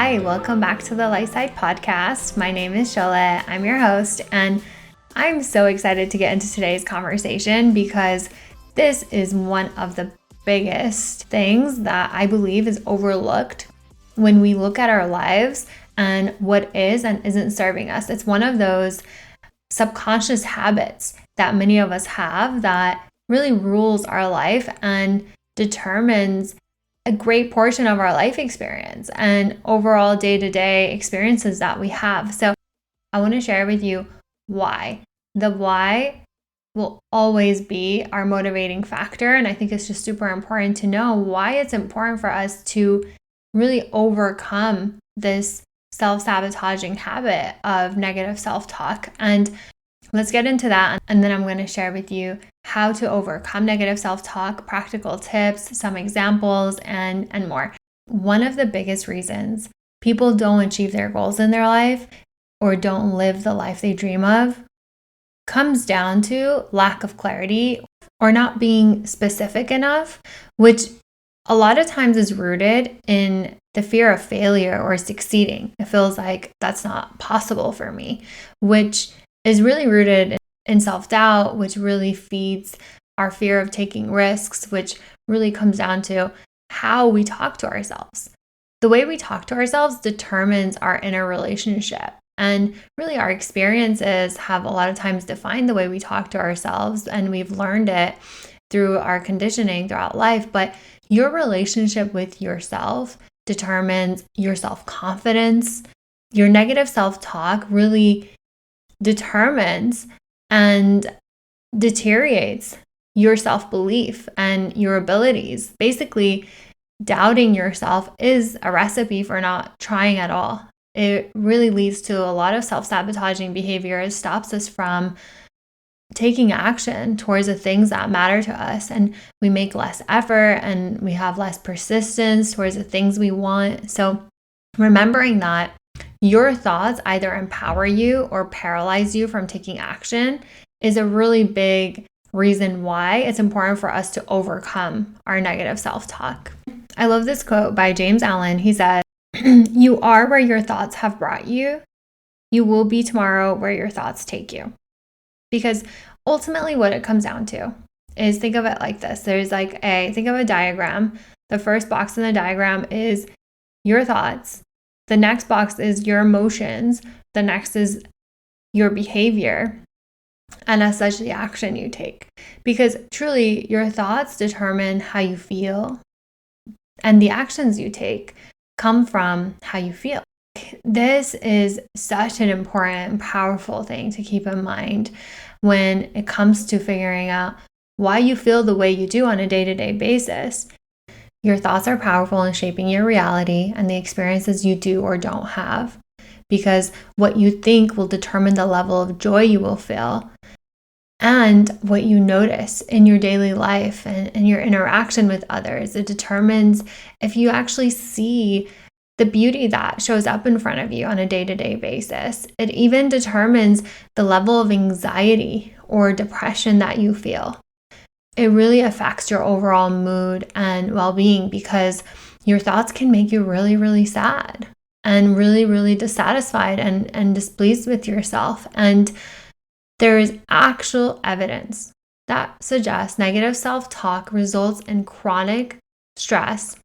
Hi, welcome back to the Lightside Podcast. My name is Shola. I'm your host, and I'm so excited to get into today's conversation because this is one of the biggest things that I believe is overlooked when we look at our lives and what is and isn't serving us. It's one of those subconscious habits that many of us have that really rules our life and determines a great portion of our life experience and overall day-to-day experiences that we have. So I want to share with you why. The why will always be our motivating factor. And I think it's just super important to know why it's important for us to really overcome this self-sabotaging habit of negative self-talk. And let's get into that. And then I'm going to share with you how to overcome negative self-talk, practical tips, some examples, and more. One of the biggest reasons people don't achieve their goals in their life or don't live the life they dream of comes down to lack of clarity or not being specific enough, which a lot of times is rooted in the fear of failure or succeeding. It feels like that's not possible for me, which is really rooted in self-doubt, which really feeds our fear of taking risks, which really comes down to how we talk to ourselves. The way we talk to ourselves determines our inner relationship. And really our experiences have a lot of times defined the way we talk to ourselves, and we've learned it through our conditioning throughout life. But your relationship with yourself determines your self-confidence. Your negative self-talk really determines and deteriorates your self-belief and your abilities. Basically, doubting yourself is a recipe for not trying at all. It really leads to a lot of self-sabotaging behavior. It stops us from taking action towards the things that matter to us, and we make less effort and we have less persistence towards the things we want. So remembering that your thoughts either empower you or paralyze you from taking action is a really big reason why it's important for us to overcome our negative self-talk. I love this quote by James Allen. He said, "You are where your thoughts have brought you. You will be tomorrow where your thoughts take you." Because ultimately what it comes down to is, think of it like this. Think of a diagram. The first box in the diagram is your thoughts. The next box is your emotions. The next is your behavior. And as such, the action you take. Because truly, your thoughts determine how you feel. And the actions you take come from how you feel. This is such an important and powerful thing to keep in mind when it comes to figuring out why you feel the way you do on a day-to-day basis. Your thoughts are powerful in shaping your reality and the experiences you do or don't have, because what you think will determine the level of joy you will feel and what you notice in your daily life and your interaction with others. It determines if you actually see the beauty that shows up in front of you on a day-to-day basis. It even determines the level of anxiety or depression that you feel. It really affects your overall mood and well-being, because your thoughts can make you really, really sad and really, really dissatisfied and displeased with yourself. And there is actual evidence that suggests negative self-talk results in chronic stress.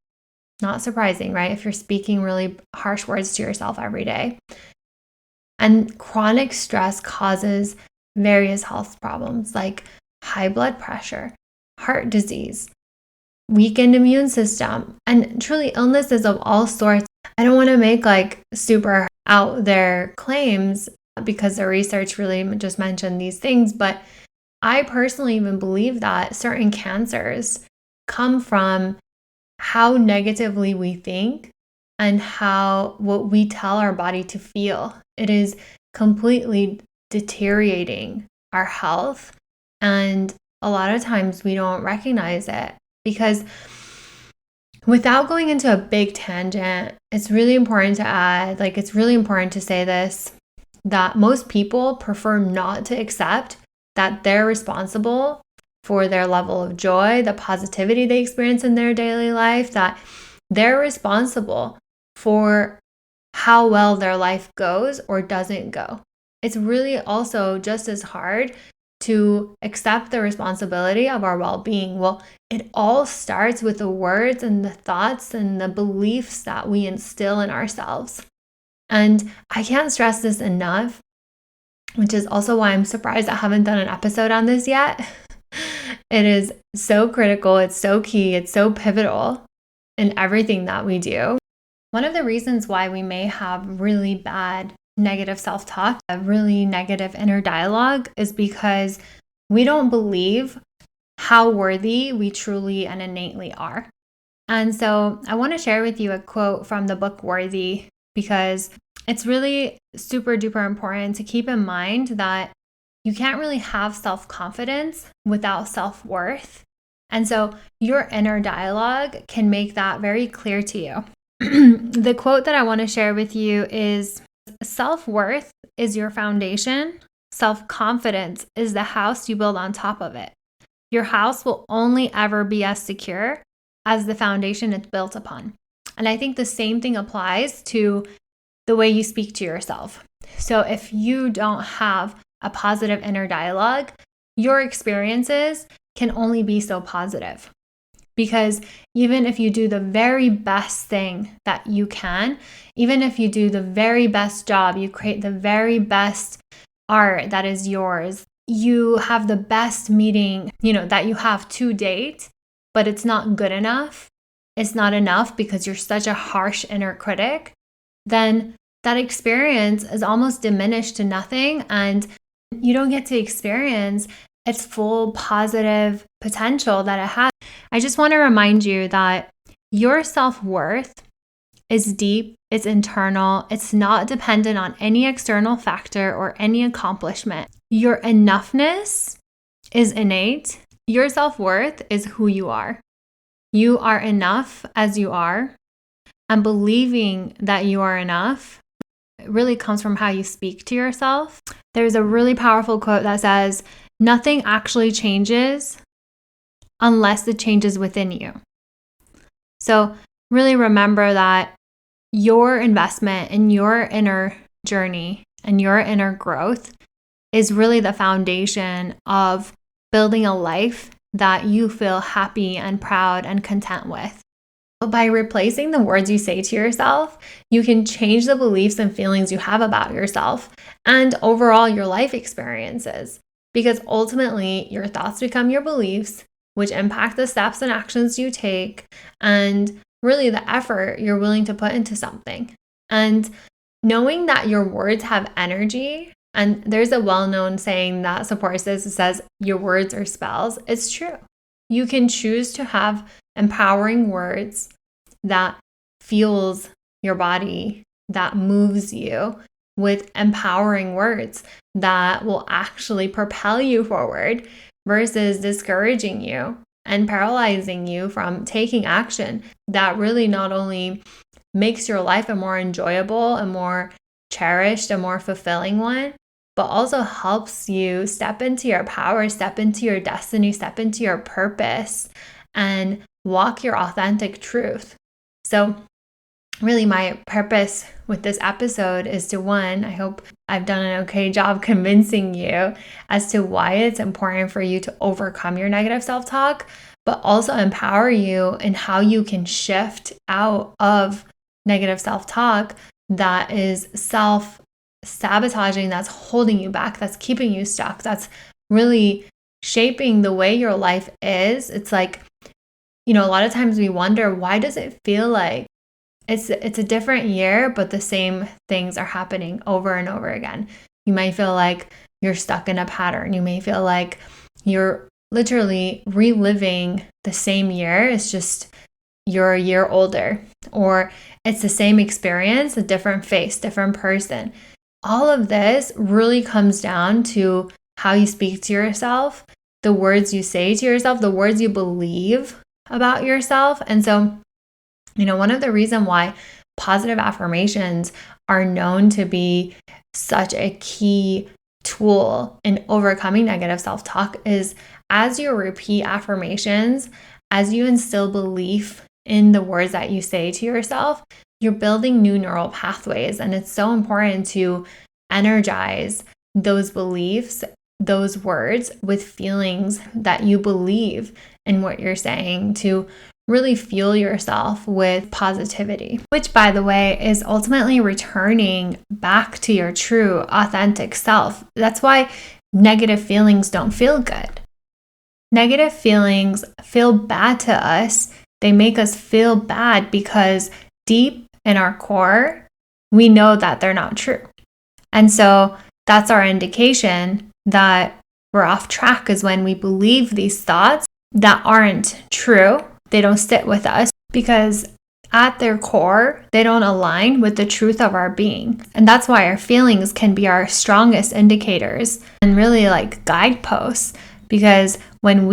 Not surprising, right? If you're speaking really harsh words to yourself every day. And chronic stress causes various health problems like high blood pressure, heart disease, weakened immune system, and truly illnesses of all sorts. I don't want to make super out there claims because the research really just mentioned these things, but I personally even believe that certain cancers come from how negatively we think and what we tell our body to feel. It is completely deteriorating our health, and a lot of times we don't recognize it. Because without going into a big tangent, it's really important to add, it's really important to say this, that most people prefer not to accept that they're responsible for their level of joy, the positivity they experience in their daily life, that they're responsible for how well their life goes or doesn't go. It's really also just as hard to accept the responsibility of our well-being. Well, it all starts with the words and the thoughts and the beliefs that we instill in ourselves. And I can't stress this enough, which is also why I'm surprised I haven't done an episode on this yet. It is so critical, it's so key, it's so pivotal in everything that we do. One of the reasons why we may have really bad negative self-talk, a really negative inner dialogue, is because we don't believe how worthy we truly and innately are. And so I want to share with you a quote from the book Worthy, because it's really super duper important to keep in mind that you can't really have self-confidence without self-worth. And so your inner dialogue can make that very clear to you. The quote that I want to share with you is, self-worth is your foundation. Self-confidence is the house you build on top of it. Your house will only ever be as secure as the foundation it's built upon. And I think the same thing applies to the way you speak to yourself. So if you don't have a positive inner dialogue, your experiences can only be so positive. Because even if you do the very best thing that you can, even if you do the very best job, you create the very best art that is yours, you have the best meeting, that you have to date, but it's not good enough, it's not enough because you're such a harsh inner critic, then that experience is almost diminished to nothing, and you don't get to experience its full positive potential that it has. I just want to remind you that your self-worth is deep, it's internal, it's not dependent on any external factor or any accomplishment. Your enoughness is innate. Your self-worth is who you are. You are enough as you are, and believing that you are enough really comes from how you speak to yourself. There's a really powerful quote that says, "Nothing actually changes unless it changes within you." So really remember that your investment in your inner journey and your inner growth is really the foundation of building a life that you feel happy and proud and content with. By replacing the words you say to yourself, you can change the beliefs and feelings you have about yourself and overall your life experiences. Because ultimately, your thoughts become your beliefs, which impact the steps and actions you take, and really the effort you're willing to put into something. And knowing that your words have energy, and there's a well-known saying that supports this, it says, your words are spells. It's true. You can choose to have empowering words that fuels your body, that moves you, with empowering words that will actually propel you forward versus discouraging you and paralyzing you from taking action that really not only makes your life a more enjoyable, a more cherished, a more fulfilling one, but also helps you step into your power, step into your destiny, step into your purpose, and walk your authentic truth. So really my purpose with this episode is to, one, I hope I've done an okay job convincing you as to why it's important for you to overcome your negative self-talk, but also empower you in how you can shift out of negative self-talk that is self-sabotaging, that's holding you back, that's keeping you stuck, that's really shaping the way your life is. It's like, a lot of times we wonder, why does it feel like it's a different year, but the same things are happening over and over again? You might feel like you're stuck in a pattern. You may feel like you're literally reliving the same year. It's just you're a year older, or it's the same experience, a different face, different person. All of this really comes down to how you speak to yourself, the words you say to yourself, the words you believe about yourself. And so, one of the reasons why positive affirmations are known to be such a key tool in overcoming negative self-talk is, as you repeat affirmations, as you instill belief in the words that you say to yourself, you're building new neural pathways. And it's so important to energize those beliefs, those words with feelings that you believe in what you're saying, to really fuel yourself with positivity, which, by the way, is ultimately returning back to your true, authentic self. That's why negative feelings don't feel good. Negative feelings feel bad to us. They make us feel bad because deep in our core, we know that they're not true. And so that's our indication that we're off track, is when we believe these thoughts that aren't true. They don't sit with us because at their core, they don't align with the truth of our being. And that's why our feelings can be our strongest indicators and really like guideposts. Because when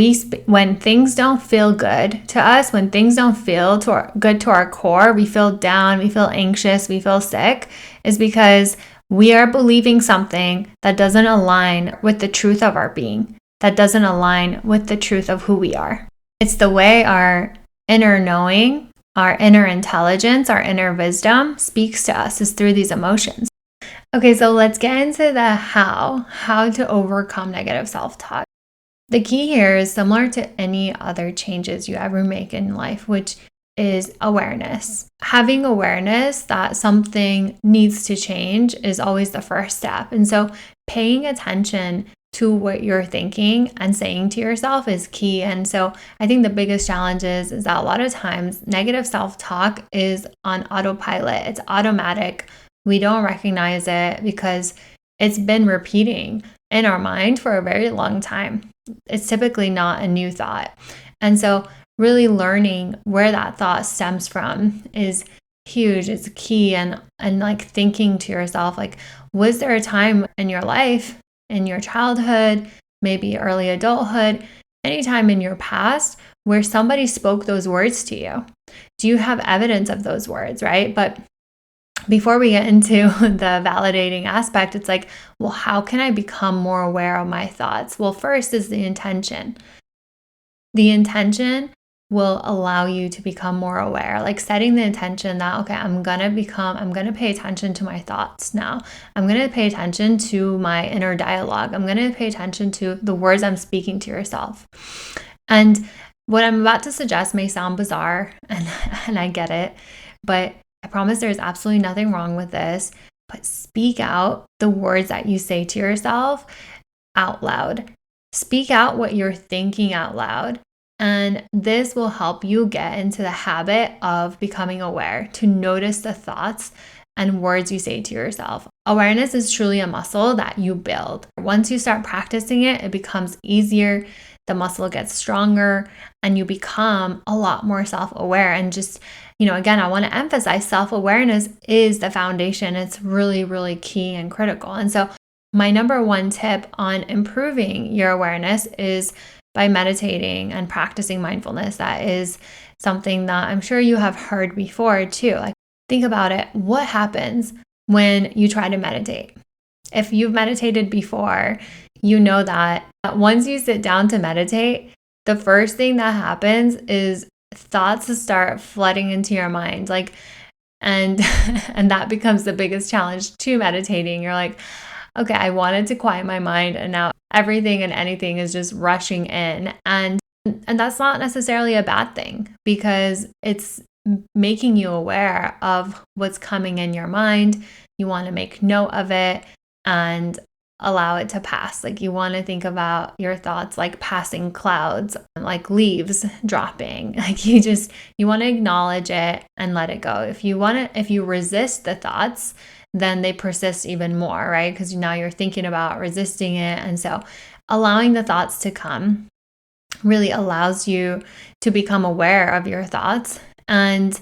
things don't feel good to us, when things don't feel good to our core, we feel down, we feel anxious, we feel sick, is because we are believing something that doesn't align with the truth of our being, that doesn't align with the truth of who we are. It's the way our inner knowing, our inner intelligence, our inner wisdom speaks to us, is through these emotions. Okay, so let's get into the how to overcome negative self-talk. The key here is similar to any other changes you ever make in life, which is awareness. Having awareness that something needs to change is always the first step. And so paying attention to what you're thinking and saying to yourself is key. And so I think the biggest challenge is that a lot of times negative self-talk is on autopilot. It's automatic. We don't recognize it because it's been repeating in our mind for a very long time. It's typically not a new thought. And so really learning where that thought stems from is huge. It's key. And like thinking to yourself, like, was there a time in your life, in your childhood, maybe early adulthood, anytime in your past where somebody spoke those words to you? Do you have evidence of those words, right? But before we get into the validating aspect, it's like, well, how can I become more aware of my thoughts? Well, first is the intention. The intention will allow you to become more aware, like setting the intention that, okay, I'm going to pay attention to my thoughts now. I'm going to pay attention to my inner dialogue. I'm going to pay attention to the words I'm speaking to yourself. And what I'm about to suggest may sound bizarre, and I get it, but I promise there's absolutely nothing wrong with this. But speak out the words that you say to yourself out loud. Speak out what you're thinking out loud. And this will help you get into the habit of becoming aware, to notice the thoughts and words you say to yourself. Awareness is truly a muscle that you build. Once you start practicing it, it becomes easier. The muscle gets stronger and you become a lot more self-aware. And just, again, I want to emphasize self-awareness is the foundation. It's really, really key and critical. And so my number one tip on improving your awareness is by meditating and practicing mindfulness. That is something that I'm sure you have heard before too. Like, think about it. What happens when you try to meditate? If you've meditated before, you know that once you sit down to meditate, the first thing that happens is thoughts start flooding into your mind. And that becomes the biggest challenge to meditating. You're like, okay, I wanted to quiet my mind, and now everything and anything is just rushing in. And that's not necessarily a bad thing, because it's making you aware of what's coming in your mind. You want to make note of it and allow it to pass. Like, you want to think about your thoughts like passing clouds, like leaves dropping. Like, you want to acknowledge it and let it go. If you resist the thoughts, then they persist even more, right? Because now you're thinking about resisting it. And so allowing the thoughts to come really allows you to become aware of your thoughts. And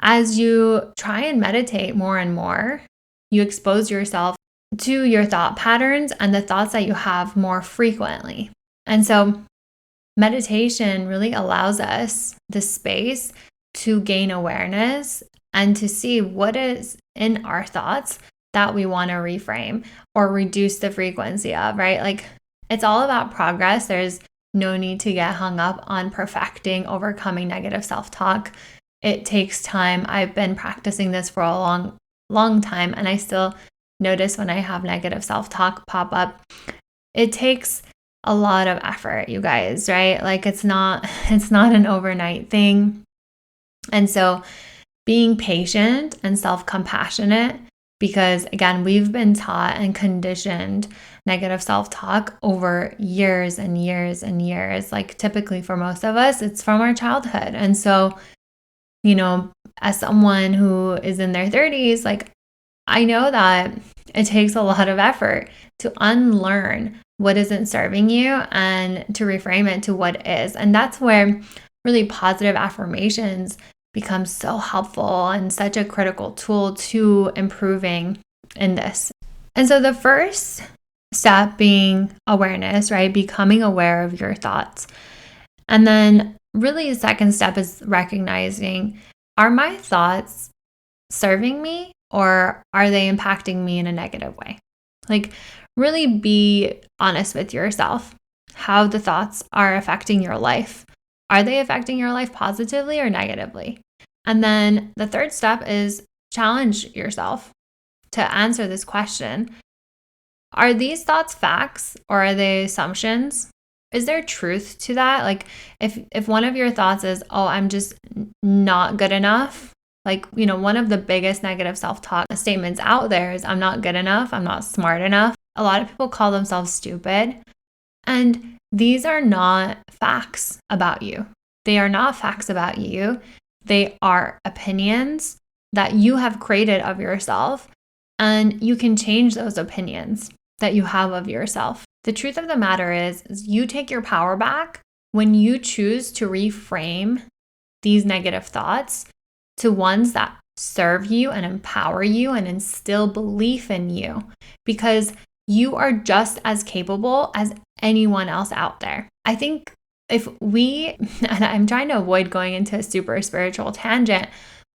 as you try and meditate more and more, you expose yourself to your thought patterns and the thoughts that you have more frequently. And so meditation really allows us the space to gain awareness and to see what is in our thoughts that we want to reframe or reduce the frequency of, right? Like, it's all about progress. There's no need to get hung up on perfecting, overcoming negative self-talk. it takes time. I've been practicing this for a long time, and I still notice when I have negative self-talk pop up. It takes a lot of effort, you guys, right? Like it's not an overnight thing. And so being patient and self-compassionate, because again, we've been taught and conditioned negative self-talk over years and years and years. Like typically for most of us, it's from our childhood. And so, as someone who is in their 30s, like I know that it takes a lot of effort to unlearn what isn't serving you and to reframe it to what is. And that's where really positive affirmations become so helpful and such a critical tool to improving in this. And so the first step being awareness, right? Becoming aware of your thoughts. And then really the second step is recognizing, are my thoughts serving me or are they impacting me in a negative way? Like really be honest with yourself how the thoughts are affecting your life. Are they affecting your life positively or negatively? And then the third step is challenge yourself to answer this question. Are these thoughts facts or are they assumptions? Is there truth to that? Like if one of your thoughts is, oh, I'm just not good enough, like, one of the biggest negative self-talk statements out there is I'm not good enough, I'm not smart enough. A lot of people call themselves stupid. And these are not facts about you. They are not facts about you. They are opinions that you have created of yourself, and you can change those opinions that you have of yourself. The truth of the matter is you take your power back when you choose to reframe these negative thoughts to ones that serve you and empower you and instill belief in you, because you are just as capable as anyone else out there. I think if we, and I'm trying to avoid going into a super spiritual tangent,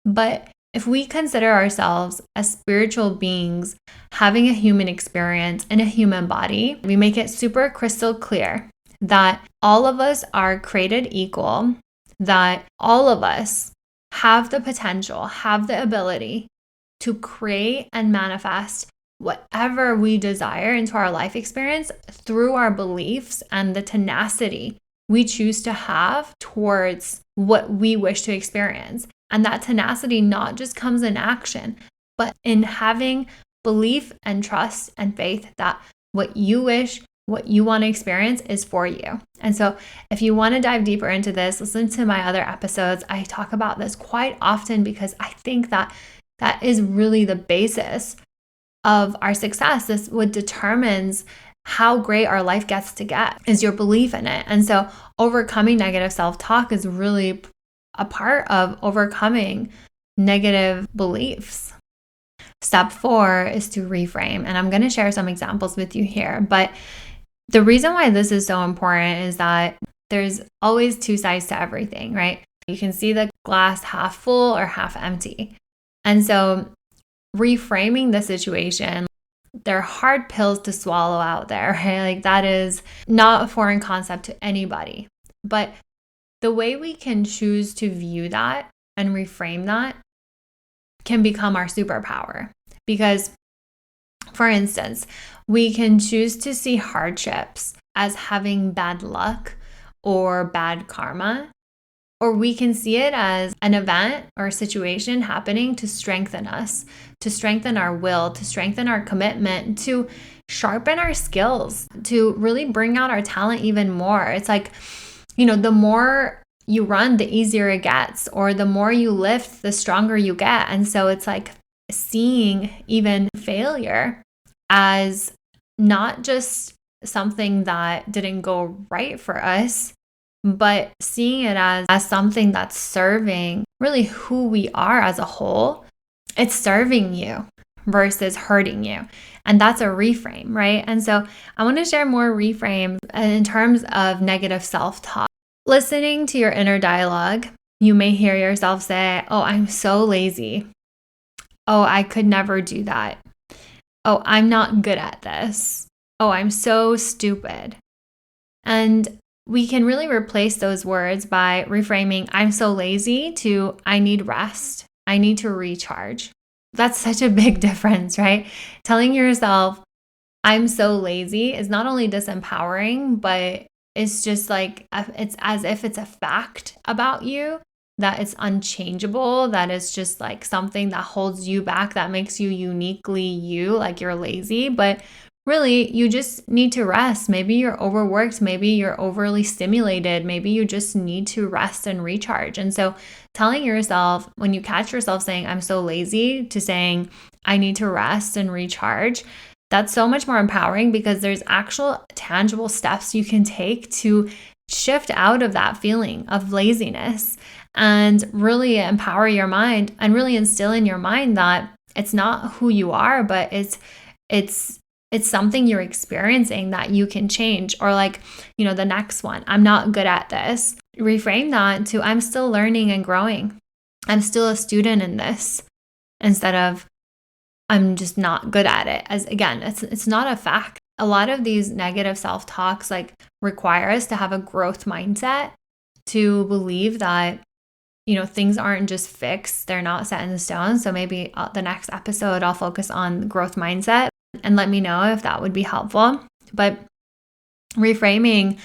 but if we consider ourselves as spiritual beings having a human experience in a human body, we make it super crystal clear that all of us are created equal, that all of us have the potential, have the ability to create and manifest whatever we desire into our life experience through our beliefs and the tenacity we choose to have towards what we wish to experience. And that tenacity not just comes in action, but in having belief and trust and faith that what you wish, what you want to experience is for you. And so if you want to dive deeper into this, listen to my other episodes. I talk about this quite often because I think that that is really the basis of our success. This what determines how great our life gets to get is your belief in it. And so overcoming negative self-talk is really a part of overcoming negative beliefs. Step 4 is to reframe. And I'm going to share some examples with you here. But the reason why this is so important is that there's always two sides to everything, right? You can see the glass half full or half empty. And so reframing the situation, they're hard pills to swallow out there, right? Like that is not a foreign concept to anybody. But the way we can choose to view that and reframe that can become our superpower. Because, for instance, we can choose to see hardships as having bad luck or bad karma, or we can see it as an event or a situation happening to strengthen us, to strengthen our will, to strengthen our commitment, to sharpen our skills, to really bring out our talent even more. It's like, the more you run, the easier it gets, or the more you lift, the stronger you get. And so it's like seeing even failure as not just something that didn't go right for us, but seeing it as something that's serving really who we are as a whole. It's serving you versus hurting you. And that's a reframe, right? And so I want to share more reframes in terms of negative self-talk. Listening to your inner dialogue, you may hear yourself say, oh, I'm so lazy. Oh, I could never do that. Oh, I'm not good at this. Oh, I'm so stupid. And we can really replace those words by reframing I'm so lazy to I need rest. I need to recharge. That's such a big difference, right? Telling yourself I'm so lazy is not only disempowering, but it's just like, it's as if it's a fact about you, that it's unchangeable, that it's just like something that holds you back, that makes you uniquely you, like you're lazy. But really, you just need to rest. Maybe you're overworked. Maybe you're overly stimulated. Maybe you just need to rest and recharge. And so telling yourself, when you catch yourself saying, I'm so lazy, to saying, I need to rest and recharge, that's so much more empowering because there's actual tangible steps you can take to shift out of that feeling of laziness and really empower your mind and really instill in your mind that it's not who you are, but it's something you're experiencing that you can change. Or like, the next one, I'm not good at this. Reframe that to I'm still learning and growing. I'm still a student in this, instead of I'm just not good at it. As again, it's not a fact. A lot of these negative self-talks like require us to have a growth mindset, to believe that things aren't just fixed, they're not set in stone. So maybe the next episode I'll focus on growth mindset, and let me know if that would be helpful. But reframing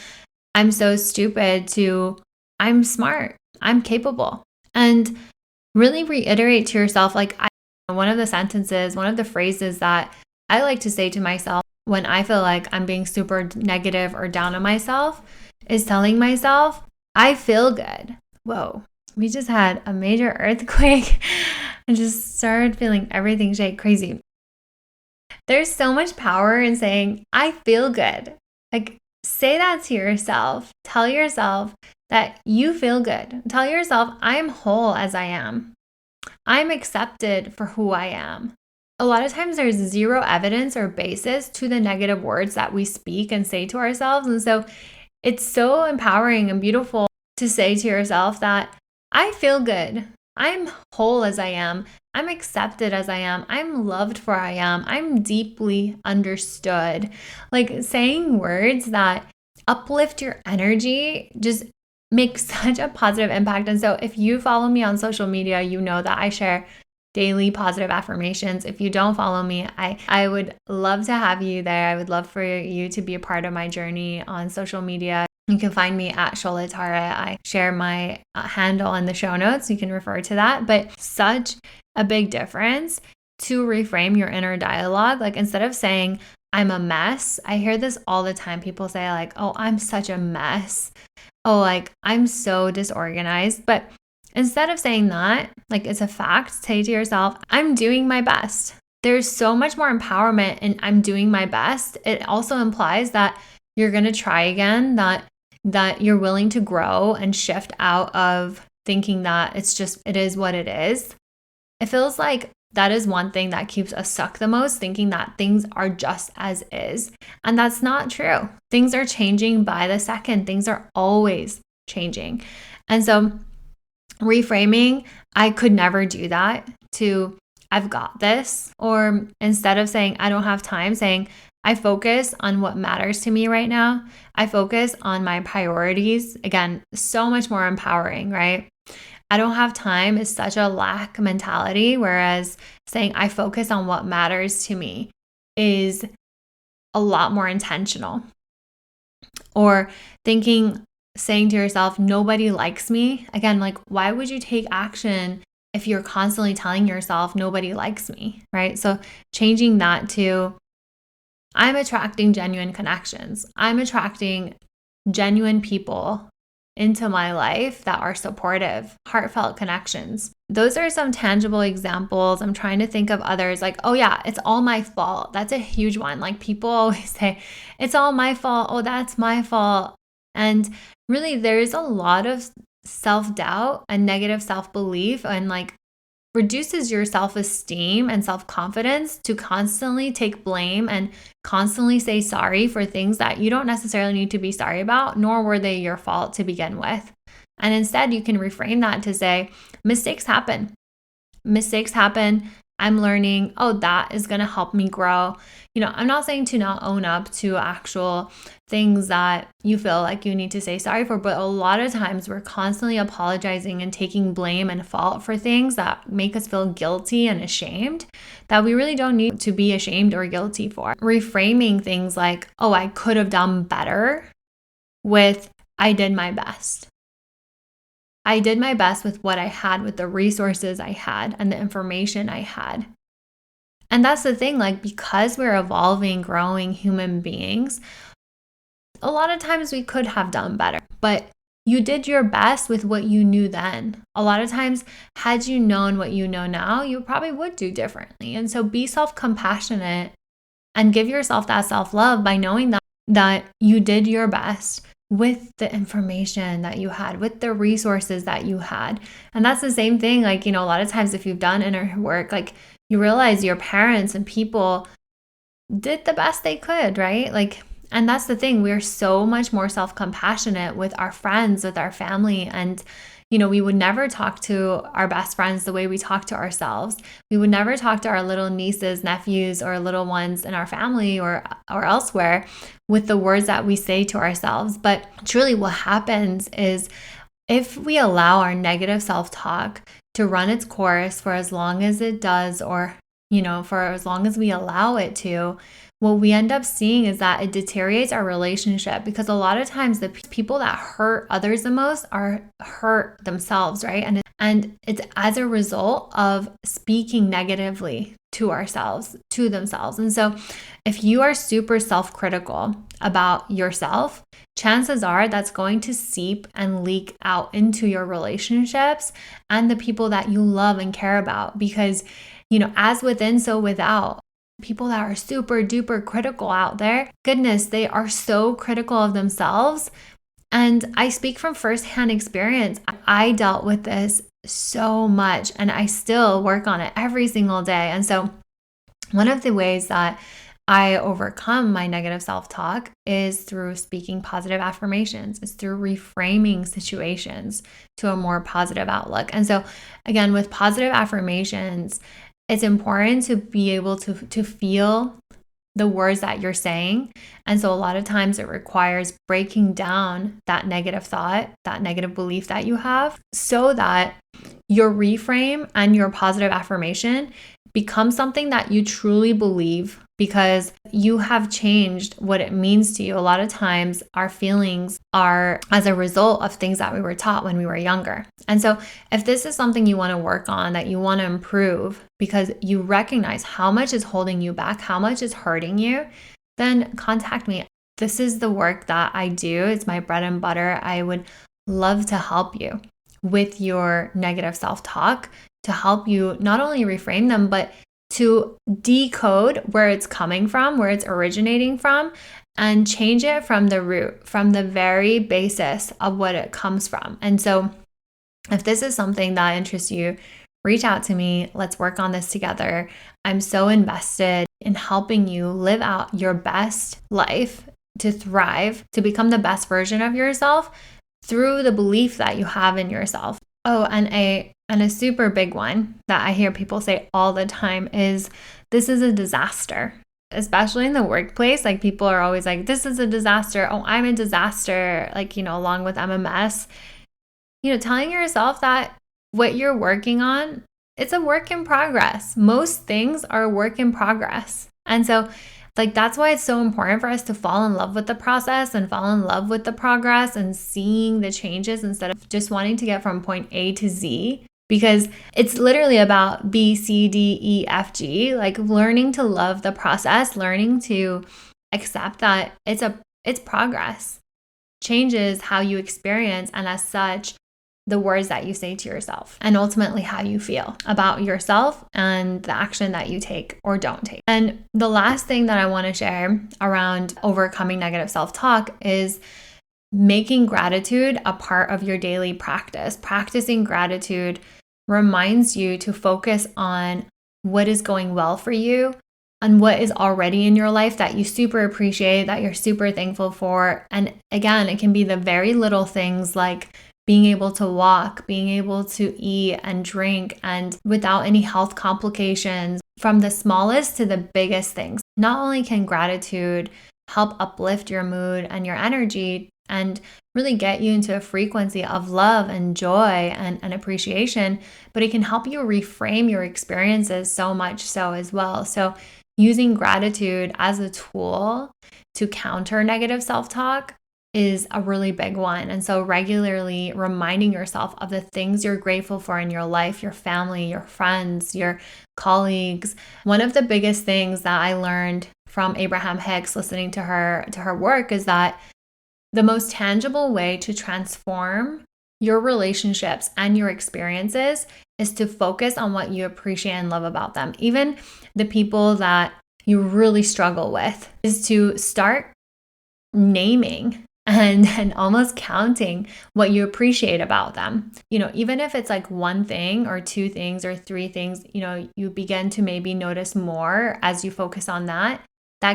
I'm so stupid to I'm smart, I'm capable, and really reiterate to yourself, like, one of the phrases that I like to say to myself when I feel like I'm being super negative or down on myself is telling myself, I feel good. Whoa, we just had a major earthquake. I just started feeling everything shake crazy. There's so much power in saying, I feel good. Like, say that to yourself. Tell yourself that you feel good. Tell yourself, I'm whole as I am. I'm accepted for who I am. A lot of times there's zero evidence or basis to the negative words that we speak and say to ourselves. And so it's so empowering and beautiful to say to yourself that I feel good. I'm whole as I am. I'm accepted as I am. I'm loved for I am. I'm deeply understood. Like, saying words that uplift your energy just makes such a positive impact. And so if you follow me on social media, you know that I share daily positive affirmations. If you don't follow me, I would love to have you there. I would love for you to be a part of my journey on social media. You can find me at Sholetara. I share my handle in the show notes. You can refer to that. But such a big difference to reframe your inner dialogue. Like, instead of saying, I'm a mess, I hear this all the time. People say like, oh, I'm such a mess. Oh, like, I'm so disorganized. But instead of saying that, like it's a fact, say to yourself, I'm doing my best. There's so much more empowerment in I'm doing my best. It also implies that you're going to try again, that you're willing to grow and shift out of thinking that it is what it is. It feels like that is one thing that keeps us stuck the most, thinking that things are just as is. And that's not true. Things are changing by the second. Things are always changing. And so reframing, I could never do that, to I've got this. Or instead of saying I don't have time, saying I focus on what matters to me right now. I focus on my priorities. Again, so much more empowering, right? I don't have time is such a lack mentality, whereas saying I focus on what matters to me is a lot more intentional. Or saying to yourself, nobody likes me. Again, like, why would you take action if you're constantly telling yourself nobody likes me, right? So changing that to I'm attracting genuine connections. I'm attracting genuine people into my life that are supportive, heartfelt connections. Those are some tangible examples. I'm trying to think of others, like, oh yeah, it's all my fault. That's a huge one. Like, people always say, it's all my fault. Oh, that's my fault. And really, there's a lot of self-doubt and negative self-belief, and like reduces your self-esteem and self-confidence to constantly take blame and constantly say sorry for things that you don't necessarily need to be sorry about, nor were they your fault to begin with. And instead, you can reframe that to say, mistakes happen. Mistakes happen. I'm learning, oh, that is going to help me grow. I'm not saying to not own up to actual things that you feel like you need to say sorry for, but a lot of times we're constantly apologizing and taking blame and fault for things that make us feel guilty and ashamed that we really don't need to be ashamed or guilty for. Reframing things like, oh, I could have done better with, I did my best. I did my best with what I had, with the resources I had and the information I had. And that's the thing, like, because we're evolving, growing human beings, a lot of times we could have done better, but you did your best with what you knew then. A lot of times, had you known what you know now, you probably would do differently. And so be self-compassionate and give yourself that self-love by knowing that you did your best with the information that you had, with the resources that you had. And that's the same thing. Like, a lot of times if you've done inner work, like, you realize your parents and people did the best they could, right? Like, and that's the thing. We're so much more self-compassionate with our friends, with our family. And, we would never talk to our best friends the way we talk to ourselves. We would never talk to our little nieces, nephews, or little ones in our family or elsewhere with the words that we say to ourselves. But truly what happens is if we allow our negative self-talk to run its course for as long as it does, or, for as long as we allow it to, what we end up seeing is that it deteriorates our relationship, because a lot of times the people that hurt others the most are hurt themselves, right? And it's as a result of speaking negatively to ourselves, to themselves. And so if you are super self-critical about yourself, chances are that's going to seep and leak out into your relationships and the people that you love and care about, because, as within, so without. People that are super duper critical out there, goodness, they are so critical of themselves. And I speak from firsthand experience. I dealt with this so much and I still work on it every single day. And so one of the ways that I overcome my negative self-talk is through speaking positive affirmations. It's through reframing situations to a more positive outlook. And so again, with positive affirmations, it's important to be able to feel the words that you're saying. And so a lot of times it requires breaking down that negative thought, that negative belief that you have, so that your reframe and your positive affirmation becomes something that you truly believe, because you have changed what it means to you. A lot of times our feelings are as a result of things that we were taught when we were younger. And so if this is something you want to work on, that you want to improve, because you recognize how much is holding you back, how much is hurting you, then contact me. This is the work that I do. It's my bread and butter. I would love to help you with your negative self-talk, to help you not only reframe them, but to decode where it's coming from, where it's originating from, and change it from the root, from the very basis of what it comes from. And so if this is something that interests you, reach out to me. Let's work on this together. I'm so invested in helping you live out your best life, to thrive, to become the best version of yourself through the belief that you have in yourself. Oh, and a super big one that I hear people say all the time is, this is a disaster. Especially in the workplace, like, people are always like, this is a disaster. Oh, I'm a disaster. Like, along with MMS, telling yourself that what you're working on, it's a work in progress. Most things are a work in progress. And so, like, that's why it's so important for us to fall in love with the process and fall in love with the progress and seeing the changes, instead of just wanting to get from point A to Z, because it's literally about B, C, D, E, F, G, like learning to love the process, learning to accept that it's progress, changes how you experience, and as such, the words that you say to yourself, and ultimately how you feel about yourself and the action that you take or don't take. And the last thing that I want to share around overcoming negative self-talk is making gratitude a part of your daily practice. Practicing gratitude reminds you to focus on what is going well for you and what is already in your life that you super appreciate, that you're super thankful for. And again, it can be the very little things like being able to walk, being able to eat and drink and without any health complications, from the smallest to the biggest things. Not only can gratitude help uplift your mood and your energy and really get you into a frequency of love and joy and appreciation, but it can help you reframe your experiences so much so as well. So using gratitude as a tool to counter negative self-talk is a really big one. And so regularly reminding yourself of the things you're grateful for in your life, your family, your friends, your colleagues. One of the biggest things that I learned from Abraham Hicks listening to her work is that the most tangible way to transform your relationships and your experiences is to focus on what you appreciate and love about them. Even the people that you really struggle with, is to start naming and almost counting what you appreciate about them. Even if it's like one thing or two things or three things, you begin to maybe notice more as you focus on that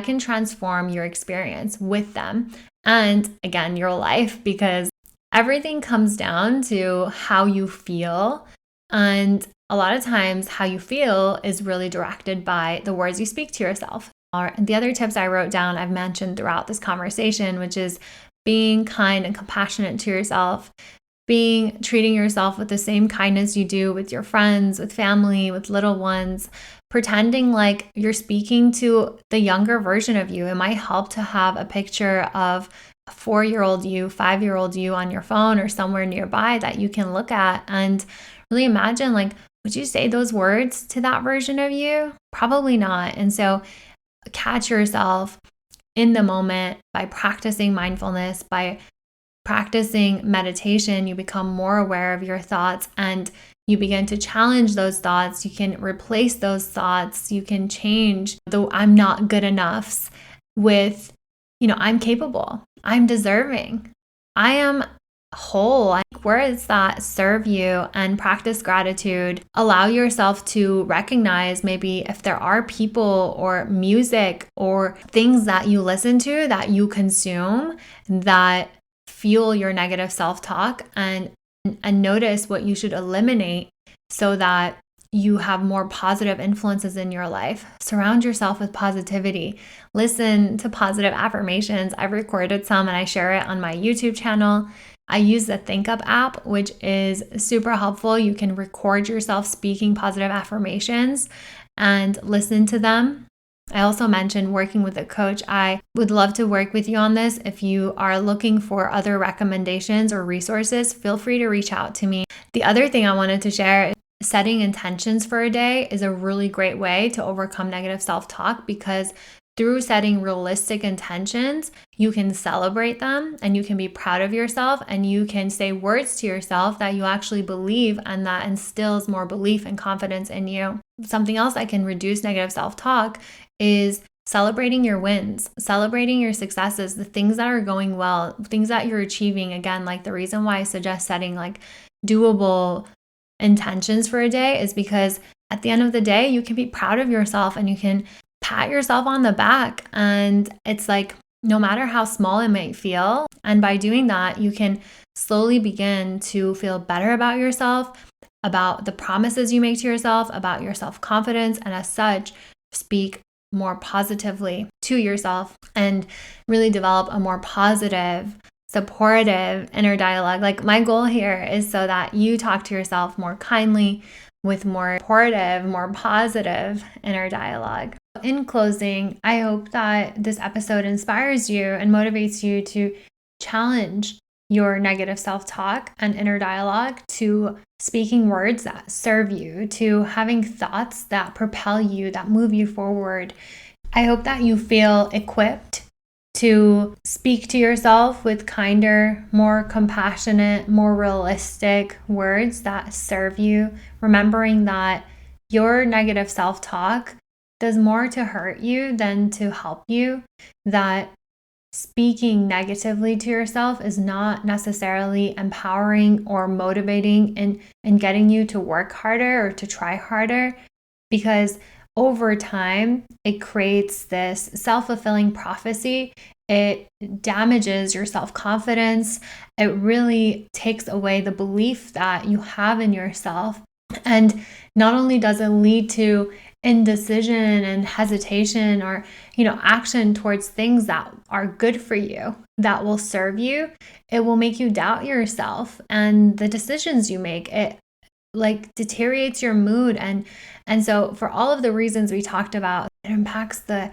can transform your experience with them. And again, your life, because everything comes down to how you feel. And a lot of times how you feel is really directed by the words you speak to yourself. And the other tips I wrote down, I've mentioned throughout this conversation, which is being kind and compassionate to yourself, treating yourself with the same kindness you do with your friends, with family, with little ones, pretending like you're speaking to the younger version of you. It might help to have a picture of a 4-year-old you, 5-year-old you on your phone or somewhere nearby that you can look at and really imagine, like, would you say those words to that version of you? Probably not. And so catch yourself in the moment by practicing mindfulness, by practicing meditation. You become more aware of your thoughts and you begin to challenge those thoughts. You can replace those thoughts. You can change the I'm not good enoughs with, I'm capable, I'm deserving, I am whole. Words that serve you, and practice gratitude. Allow yourself to recognize maybe if there are people or music or things that you listen to, that you consume, that fuel your negative self-talk, and notice what you should eliminate so that you have more positive influences in your life. Surround yourself with positivity. Listen to positive affirmations. I've recorded some and I share it on my YouTube channel. I use the ThinkUp app, which is super helpful. You can record yourself speaking positive affirmations and listen to them. I also mentioned working with a coach. I would love to work with you on this. If you are looking for other recommendations or resources, feel free to reach out to me. The other thing I wanted to share is setting intentions for a day is a really great way to overcome negative self-talk, because through setting realistic intentions, you can celebrate them and you can be proud of yourself and you can say words to yourself that you actually believe, and that instills more belief and confidence in you. Something else that can reduce negative self-talk is celebrating your wins, celebrating your successes, the things that are going well, things that you're achieving. Again, like the reason why I suggest setting like doable intentions for a day is because at the end of the day, you can be proud of yourself and you can pat yourself on the back. And it's like, no matter how small it might feel. And by doing that, you can slowly begin to feel better about yourself, about the promises you make to yourself, about your self-confidence, and as such, speak more positively to yourself and really develop a more positive, supportive inner dialogue. Like, my goal here is so that you talk to yourself more kindly, with more supportive, more positive inner dialogue. In closing, I hope that this episode inspires you and motivates you to challenge your negative self-talk and inner dialogue, to speaking words that serve you, to having thoughts that propel you, that move you forward. I hope that you feel equipped to speak to yourself with kinder, more compassionate, more realistic words that serve you, remembering that your negative self-talk does more to hurt you than to help you, that speaking negatively to yourself is not necessarily empowering or motivating and getting you to work harder or to try harder, because over time, it creates this self-fulfilling prophecy It damages your self-confidence. It really takes away the belief that you have in yourself. And not only does it lead to indecision and hesitation or, action towards things that are good for you, that will serve you, it will make you doubt yourself and the decisions you make. It deteriorates your mood. And so for all of the reasons we talked about, it impacts the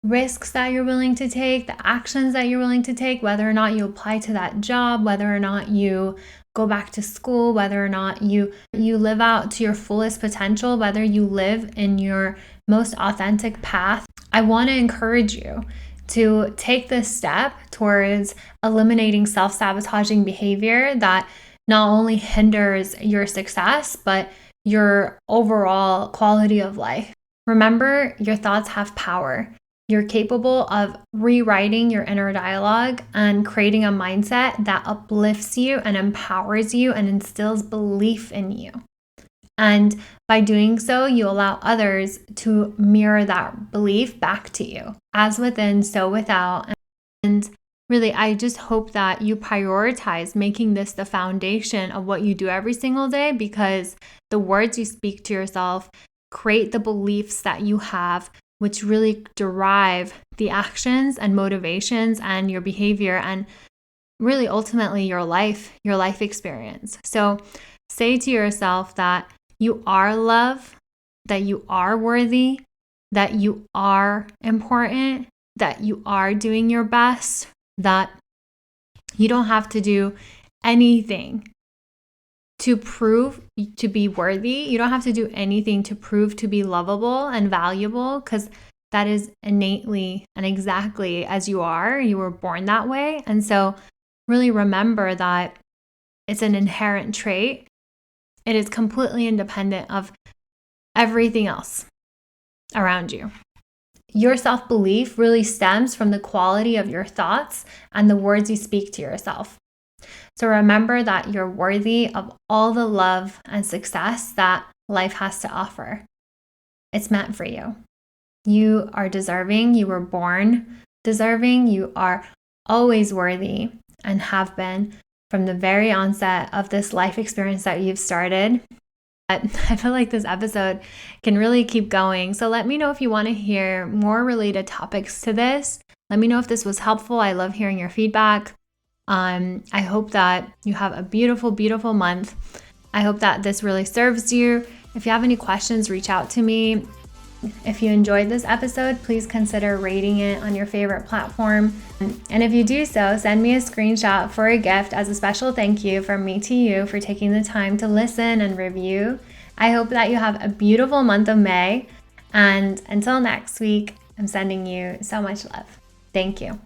risks that you're willing to take, the actions that you're willing to take, whether or not you apply to that job, whether or not you go back to school, whether or not you live out to your fullest potential, whether you live in your most authentic path. I want to encourage you to take this step towards eliminating self-sabotaging behavior that not only hinders your success, but your overall quality of life. Remember, your thoughts have power. You're capable of rewriting your inner dialogue and creating a mindset that uplifts you and empowers you and instills belief in you. And by doing so, you allow others to mirror that belief back to you, as within, so without. And really, I just hope that you prioritize making this the foundation of what you do every single day, because the words you speak to yourself create the beliefs that you have, which really derive the actions and motivations and your behavior and really ultimately your life experience. So say to yourself that you are love, that you are worthy, that you are important, that you are doing your best, that you don't have to do anything to prove to be worthy. You don't have to do anything to prove to be lovable and valuable, because that is innately and exactly as you are. You were born that way. And so really remember that it's an inherent trait. It is completely independent of everything else around you. Your self-belief really stems from the quality of your thoughts and the words you speak to yourself. So remember that you're worthy of all the love and success that life has to offer. It's meant for you. You are deserving. You were born deserving. You are always worthy and have been from the very onset of this life experience that you've started. But I feel like this episode can really keep going. So let me know if you want to hear more related topics to this. Let me know if this was helpful. I love hearing your feedback. I hope that you have a beautiful, beautiful month. I hope that this really serves you. If you have any questions, reach out to me. If you enjoyed this episode, please consider rating it on your favorite platform. And if you do so, send me a screenshot for a gift as a special thank you from me to you for taking the time to listen and review. I hope that you have a beautiful month of May. And until next week, I'm sending you so much love. Thank you.